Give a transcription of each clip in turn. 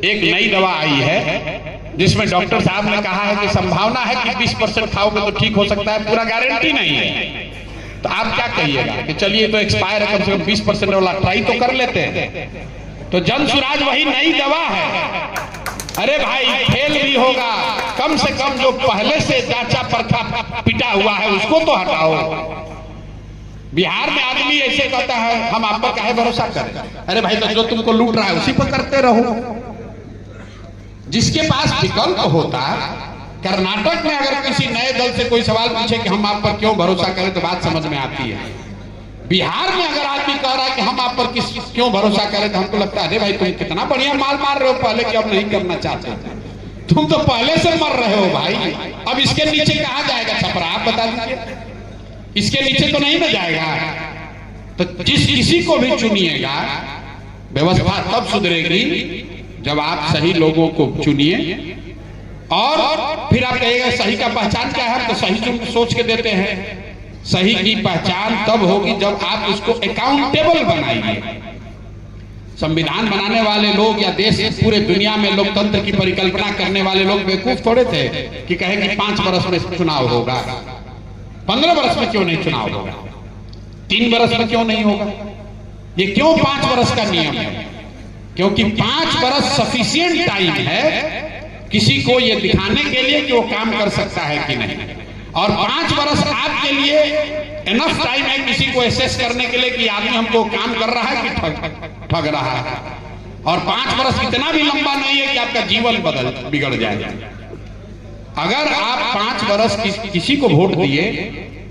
एक नई दवा आई है जिसमें डॉक्टर साहब ने कहा है कि संभावना है कि 20% खाओगे तो ठीक हो सकता है, पूरा गारंटी नहीं है। तो आप क्या कहिएगा कि चलिए तो एक्सपायर है, कम से कम 20% वाला ट्राई तो कर लेते हैं। तो जन सुराज वही नई दवा है। अरे भाई फेल भी होगा, कम से कम जो पहले से जांचा परखा पिटा हुआ है उसको तो हटाओ। बिहार में आदमी ऐसे कहता है हम आप पर काहे भरोसा करें। अरे भाई तो जो तुमको लूट रहा है उसी पर करते रहो। जिसके पास विकल्प होता, कर्नाटक में अगर किसी नए दल से कोई सवाल पूछे कि हम आप पर क्यों भरोसा करें तो बात समझ में आती है। बिहार में अगर आदमी कह रहा है कि हम आप पर क्यों भरोसा करें तो हमको लगता है अरे भाई तुम कितना बढ़िया माल मार रहे हो, पहले कि अब नहीं करना चाहते। तुम तो पहले से मर रहे हो भाई। अब इसके नीचे कहां जाएगा छपरा, आप बता दीजिए। इसके नीचे तो नहीं ना जाएगा। तो जिस किसी को भी चुनिएगा व्यवस्था तब सुधरेगी जब आप सही लोगों को चुनिए। और फिर आप कहिएगा सही का पहचान क्या है, तो सही सोच के देते हैं। सही की पहचान तब होगी जब आप उसको अकाउंटेबल बनाइए। संविधान बनाने वाले लोग या देश पूरे दुनिया में लोकतंत्र की परिकल्पना करने वाले लोग बेवकूफ थोड़े थे कि कहे कि 5 वर्ष में चुनाव होगा, 15 वर्ष में क्यों नहीं चुनाव होगा, 3 वर्ष में क्यों नहीं होगा। ये क्यों 5 वर्ष का नियम है? क्योंकि 5 वर्ष सफिशिएंट टाइम है किसी को ये दिखाने के लिए कि वो काम कर सकता है कि नहीं। और 5 वर्ष आपके लिए एनफ टाइम है किसी को एसेस करने के लिए कि आदमी हमको काम कर रहा है कि ठग रहा है। और 5 वर्ष इतना भी लंबा नहीं है कि आपका जीवन बिगड़ जाए। अगर आप 5 वर्ष किसी को वोट दिए,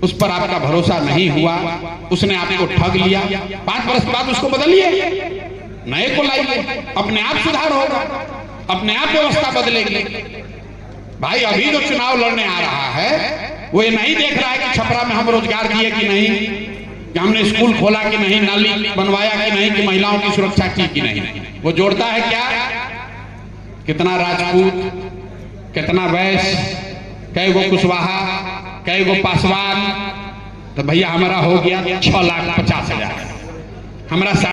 उस पर आपका भरोसा नहीं हुआ, उसने आपको ठग लिया, 5 वर्ष के बाद उसको बदलिए, नए को लाइए, अपने आप सुधार होगा, अपने आप व्यवस्था बदलेगी। भाई अभी जो चुनाव लड़ने आ रहा है वो ये नहीं देख रहा है कि छपरा में हम रोजगार दिए कि नहीं, कि हमने स्कूल खोला कि नहीं, नाली बनवाया कि नहीं, कि महिलाओं की सुरक्षा की कि नहीं। वो जोड़ता है क्या, कितना राजपूत, कितना वैश्य, कई गो कुशवाहा, कई गो पासवान। तो भैया हमारा हो गया 6,50,000, हमारा